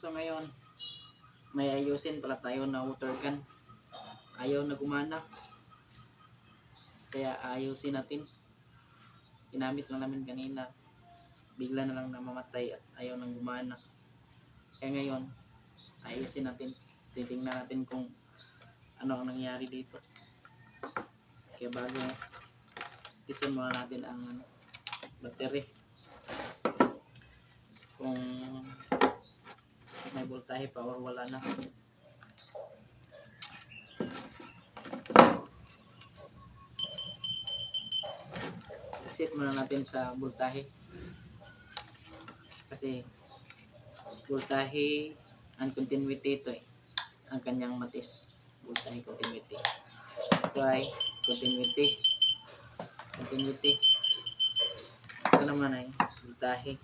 So ngayon, may ayusin pala tayo na water gun. Ayaw na gumana. Kaya ayusin natin. Ginamit lang namin kanina. Bigla na lang namamatay at ayaw nang gumana. Kaya ngayon, ayusin natin. Titingnan natin kung ano ang nangyari dito. Kaya bago, tisun muna natin ang battery. Kung may voltahe pa or wala na. Set muna natin sa voltahe. Kasi voltahe and continuity ito ang kanyang matis. Voltahe continuity. Ito ay continuity. Continuity. Ito naman ay voltahe.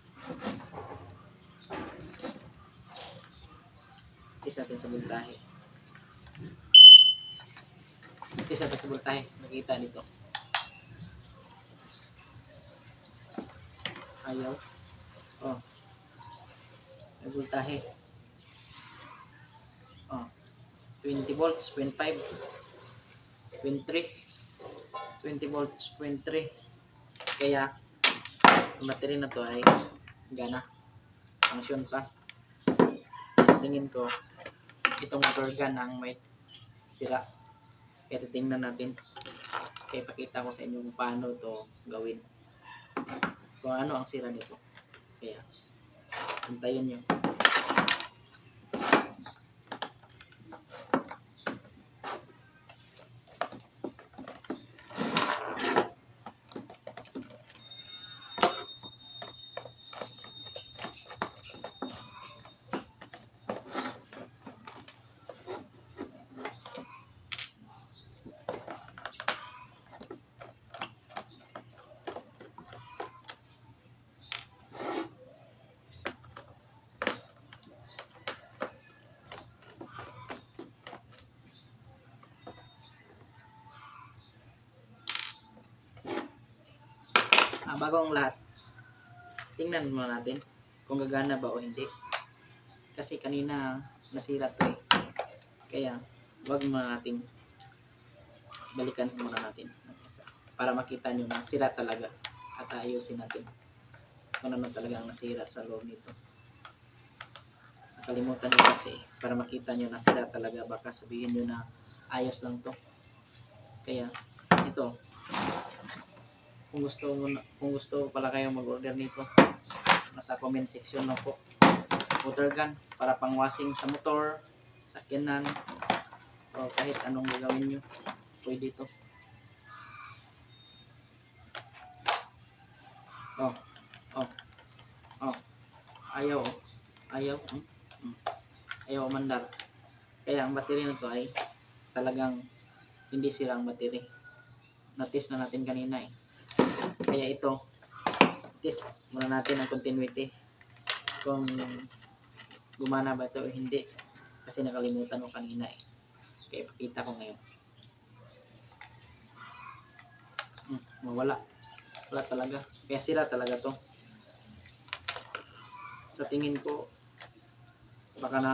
Isa natin sa voltahe. Isa natin sa voltahe. Nakita dito. Ayaw. Oh. May voltahe. Oh. 20 volts, 0.5. 0.3. 20 volts, 0.3. Kaya, ang battery na to ay gana. Function pa. Tapos tingin ko, itong motor gun ang may sira. Kaya titingnan natin. Kaya pakita ko sa inyo kung paano to gawin. Kung ano ang sira nito. Kaya, antayin nyo. Bago ang lahat, tingnan muna natin kung gagana ba o hindi. Kasi kanina nasira to eh. Kaya wag muna natin balikan muna natin isa para makita nyo na sira talaga at ayusin natin kung ano talaga ang nasira sa loob nito. Nakalimutan nyo kasi para makita nyo na sira talaga, baka sabihin nyo na ayos lang to. Kaya ito, kung gusto pala kayo mag-order nito, nasa comment section na po. Water gun para pang washing sa motor, sakyanan, o kahit anong gagawin nyo, pwede ito. Ayaw ayaw umandar. Kaya ang battery na to ay talagang hindi sira ang battery. Na-test na natin kanina eh. Kaya ito, test muna natin ang continuity kung gumana ba ito o hindi, kasi nakalimutan ko kanina eh. Kaya ipakita ko ngayon. Wala talaga, kaya sira talaga to. Sa tingin ko baka na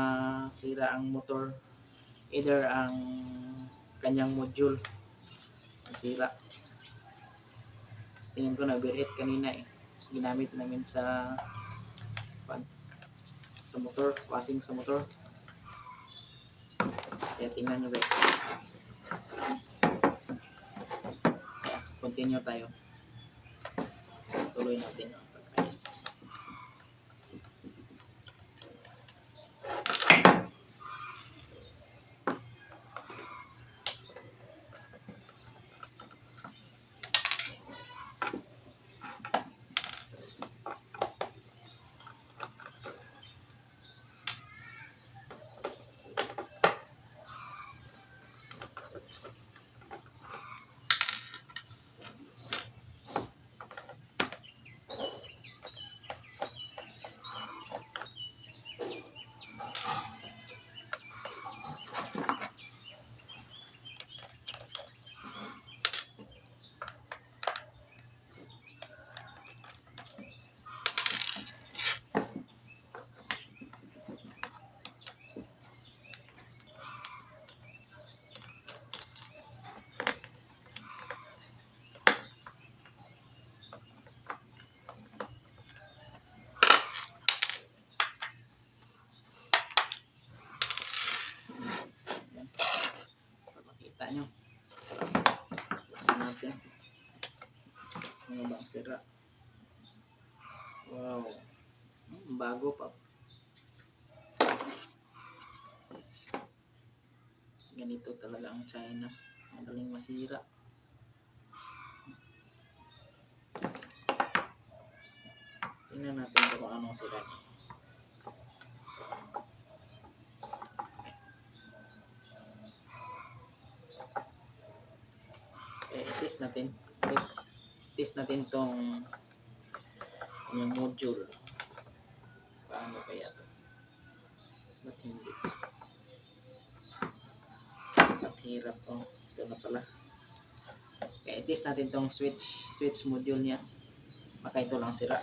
sira ang motor, either ang kanyang module nasira. Tingin ko na-overheat kanina eh. Ginamit namin sa motor, washing sa motor. Kaya tingnan nyo guys. Kaya continue tayo. Tuloy natin ang pag-ayos. ang sira. Wow. Bago pa. Ganito talaga ang China. Madaling masira. Tingnan natin kung anong sira. I-test natin. I-test natin tong yung module. Paano kaya to? Ba't hindi? Ba't hirap to? Ito na pala. Kaya i-test natin tong switch module niya. Baka ito lang sira.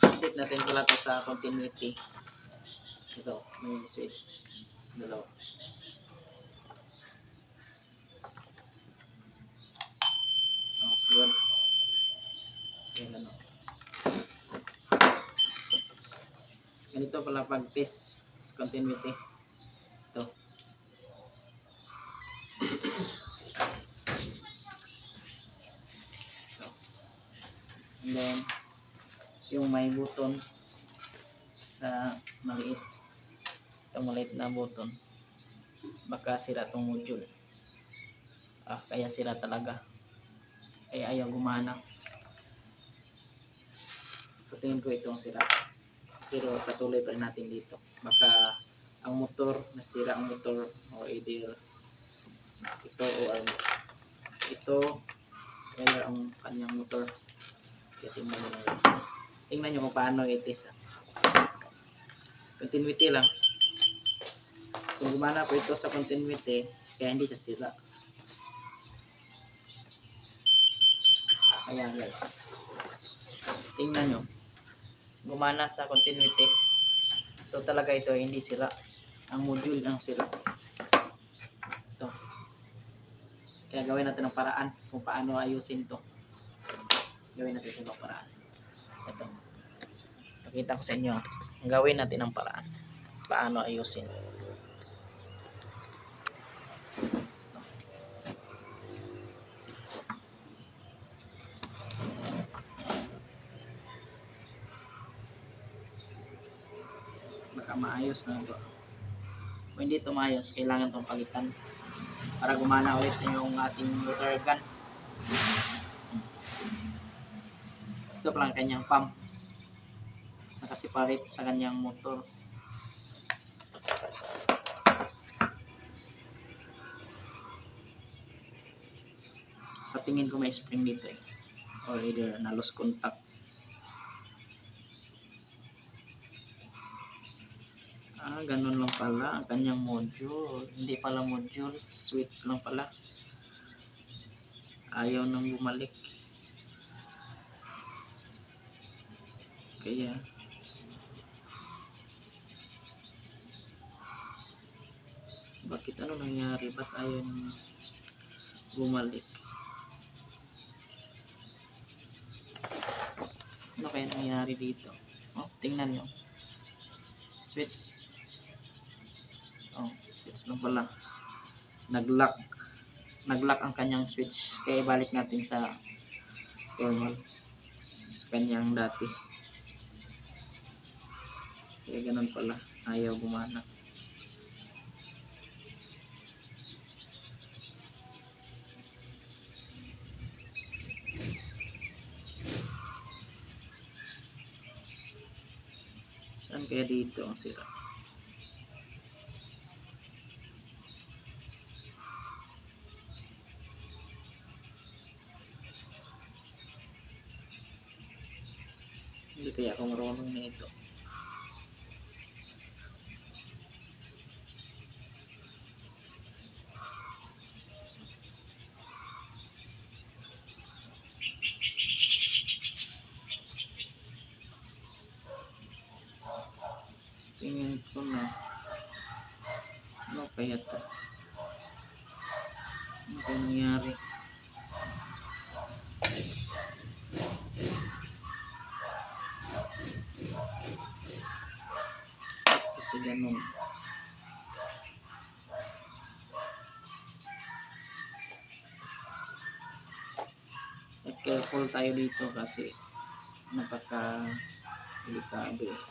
Isit natin pala to sa continuity. Ito, may switch. Dalawa. Oh, yun. Yan ano. Ganito pala pag-test sa continuity. Ito. And then, yung may button sa maliit. Itong maliit na button. Baka sira itong module. Kaya sira talaga. Ay ayaw gumana. So tingin ko itong sira. Pero patuloy pa rin natin dito. Baka ang motor, nasira ang motor o either ito o ito kaya ang kanyang motor. Kaya tingnan nyo guys. Tingnan nyo kung paano i-test. Continuity lang. Kung gumana po ito sa continuity, kaya hindi siya sira. Ayan guys. Tingnan nyo. Gumana sa continuity. So talaga ito hindi sira. Ang module ang sira. Ito. Kaya gawin natin ng paraan kung paano ayusin ito. Gawin natin ng paraan. Ito. Pakita ko sa inyo. Gawin natin ng paraan. Paano ayusin. Baka maayos na ito. Kung hindi ito maayos, kailangan itong palitan para gumana ulit yung ating motor gun. Ito pala ang kanyang pump. Nakasiparate sa kanyang motor. Sa tingin ko may spring dito eh. Or either na lost contact. Ganun lang pala ang kanyang module. Hindi pala module, switch lang pala. Ayaw nang bumalik. Kaya bakit ano nangyari? Ba't ayaw nang bumalik? Ano kaya nangyari dito? Tingnan nyo. Switch. Switch lang pala. Nag-lock ang kanyang switch. Kaya ibalik natin sa normal. Sa kanyang dati. Kaya ganun pala. Ayaw gumana. Saan kaya dito ang sira? Hindi kaya ako marunong na ito. Tingin ko na ano kaya ito? Ano kaya nangyari? Kasi ganun. careful tayo dito kasi napaka delikado eh.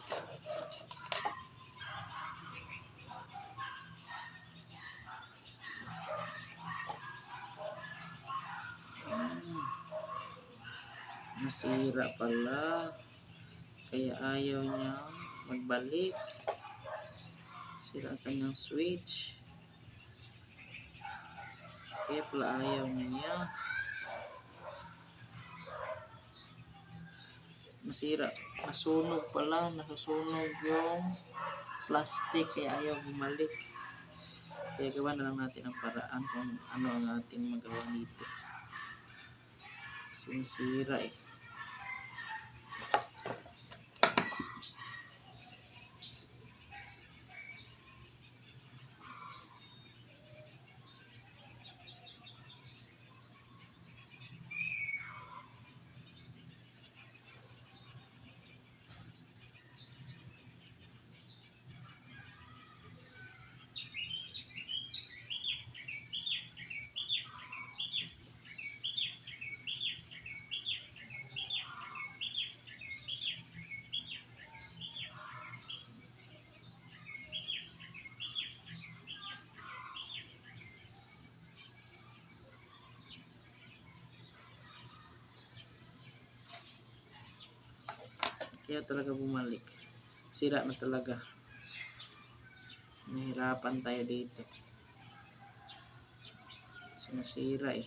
Nasira pala, kaya ayaw niya magbalik. Sira ang kanyang switch, kaya pala ayaw niya. Nasira, nasunog pala, nasusunog yung plastic, kaya ayaw bumalik. Kaya gawa na lang natin ang paraan kung ano ang ating magawa dito. Sinisira eh. Kaya talaga bumalik. Sira na talaga. Nahirapan tayo dito. Sinasira eh.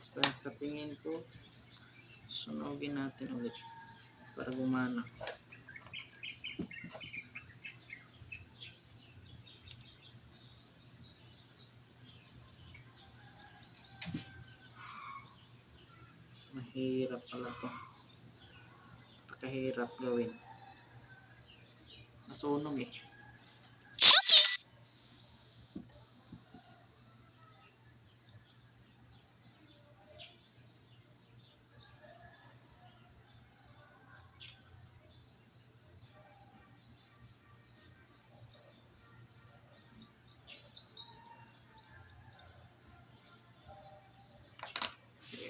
Basta sa tingin ko, sunugin natin ulit para gumana. Mahirap pala to. Napakahirap gawin. Masunog eh.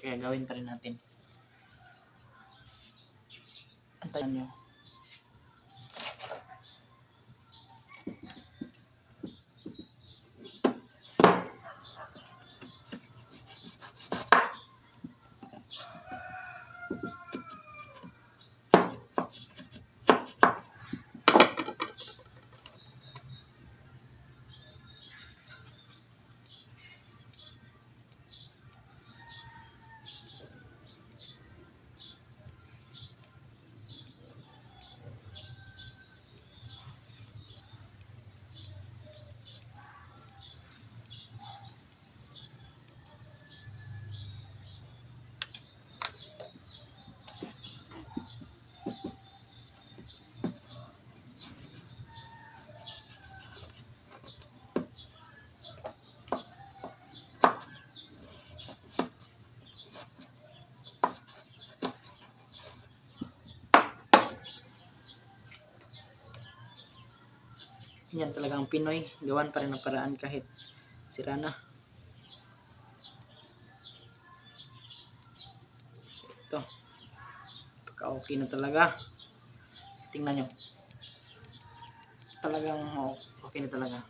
Kaya gawin pa rin natin. Antayin nyo. Yan talaga ang Pinoy. Gawan pa rin ang paraan kahit sira na. Ito. Pagka-okay na talaga. Tingnan nyo. Talagang okay na talaga.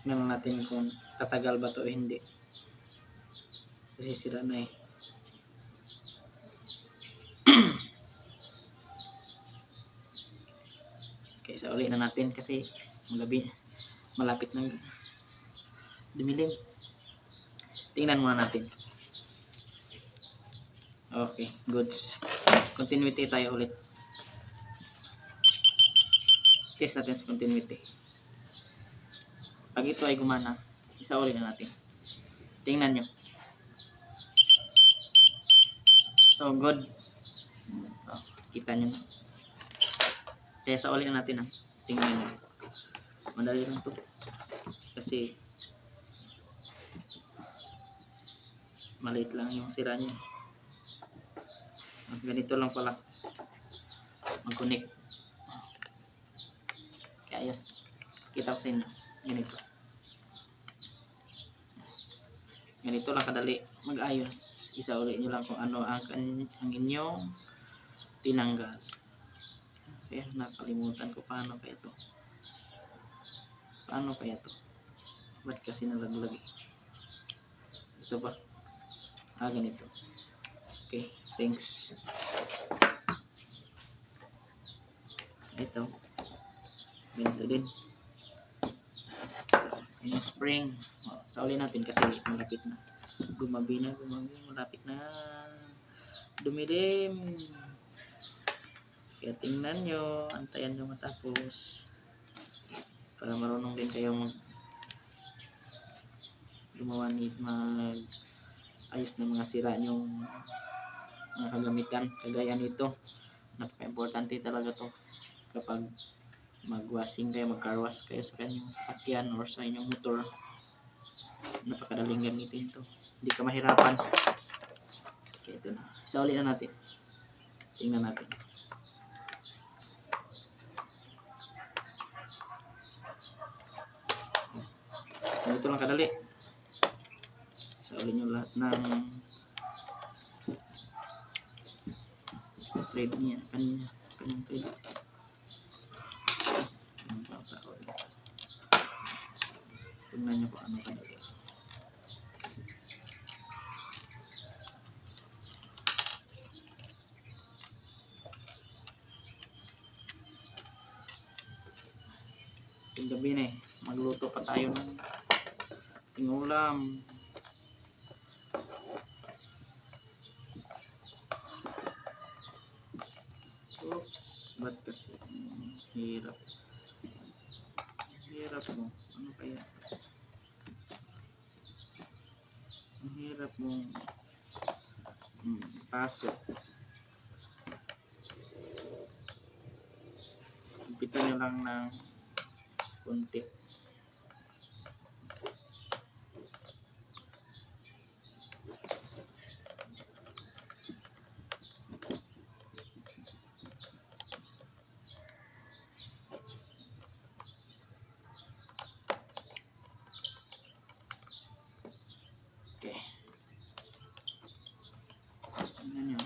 Tingnan natin kung tatagal ba to o hindi. Kasi sira na eh. Okay, Isa uli na natin kasi malapit ng dumilim. Tingnan muna natin. Okay, goods. Continuity tayo ulit. Test natin sa continuity. Pag ito ay gumana, isa uli na natin. Tingnan nyo. So, good. Oh, kita nyo na. Kaya sa uli na natin. Tingnan nyo. Madali lang to. Kasi maliit lang yung sira niya. Ganito lang pala mag-connect. Kaya ayos. Kita ko sa inyo. Ganito lang kadali mag-ayos. Isa ulit nyo lang kung ano ang inyong tinanggal. Okay, nakalimutan ko paano kaya to. Paano kaya to? Ba't kasi nalaglag eh? Ito ba? Ganito. Okay, thanks. Ito. Ganito din. Yung spring. Sa uli natin kasi malapit na. Gumabi, malapit na. Dumilim. Kaya tingnan nyo, antayan nyo matapos. Para marunong din kayo gumawa ayos ng mga sira nyong mga kagamitan. Kagaya nito. Napaka-importante talaga to kapag mag-washing kayo, mag-car wash kayo sa kanyang sasakyan or sa inyong motor. Napakadaling gamitin to. Hindi ka mahirapan. Okay, ito na. Isa ulit na natin. Tingnan natin. Ito lang kadali. Isa ulit nyo lahat ng thread niya. Kanyang thread. Tingnan nyo kung ano kadali. Kasing gabi na eh. Magluto pa tayo ng tingulam. Oops. Ba't kasi? Hirap. Hirap mo. Ano kaya? Ang hirap mong pasok. Umpitan nyo lang ng konti. Okay. Tingnan nyo.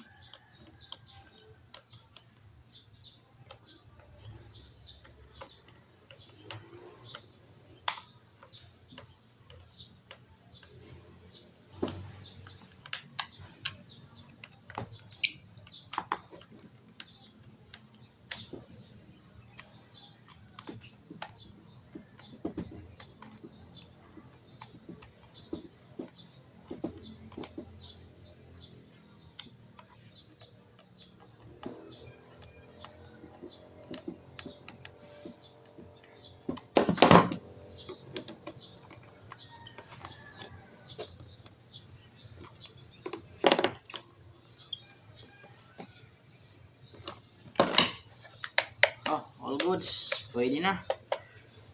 All goods. Pwede na.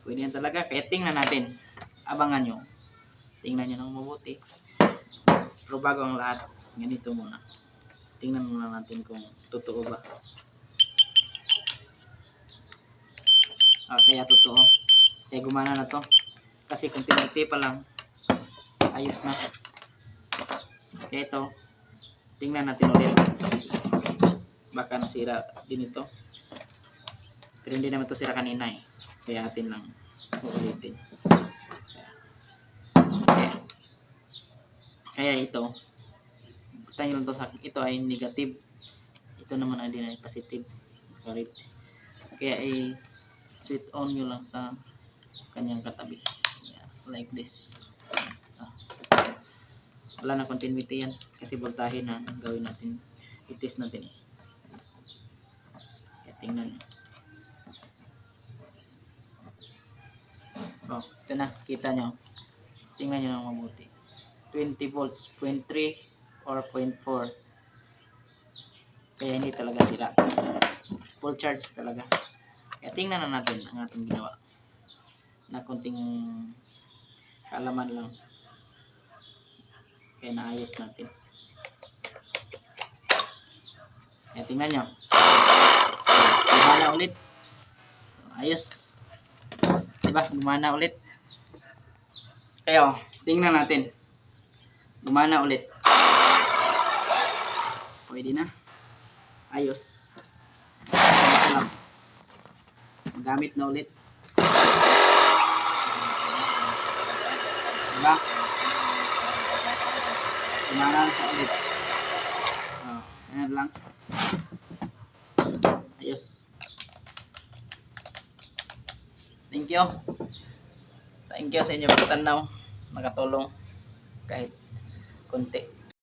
Pwede na talaga. Kaya tingnan natin. Abangan nyo. Tingnan nyo ng mabuti. Pero bago ang lahat, ganito muna. Tingnan muna natin kung totoo ba. Kaya totoo. Kaya gumana na to. Kasi kung tinuti pa lang, ayos na. Kaya ito, tingnan natin ulit. Baka nasira din ito. Pero hindi naman ito sira kanina eh. Kaya atin lang uulitin. Kaya ito, tayo lang to sa akin. Ito ay negative. Ito naman ay din ay positive. Correct. Kaya Switch on nyo lang sa kanyang katabi. Yan, like this. Ah, wala na continuity yan kasi voltahe na ang gawin natin. I-test natin eh. Kaya tingnan nyo. Oh, ito na, kita nyo. Tingnan nyo ng mabuti. 20 volts, 0.3 or 0.4. Kaya hindi talaga sira. Full charge talaga. Kaya tingnan na natin ang ating ginawa. Na konting kaalaman lang. Kaya naayos natin. Kaya tingnan nyo. Gumana ulit. Ayos. Diba? Gumana ulit. Kaya tingnan natin. Gumana ulit. Pwede na. Ayos. Ito lang. Magamit na ulit. Diba? Gumana na siya ulit. Oh, ayan lang. Ayos. Thank you. Thank you sa inyo pagtanaw. Nakatulong kahit konti.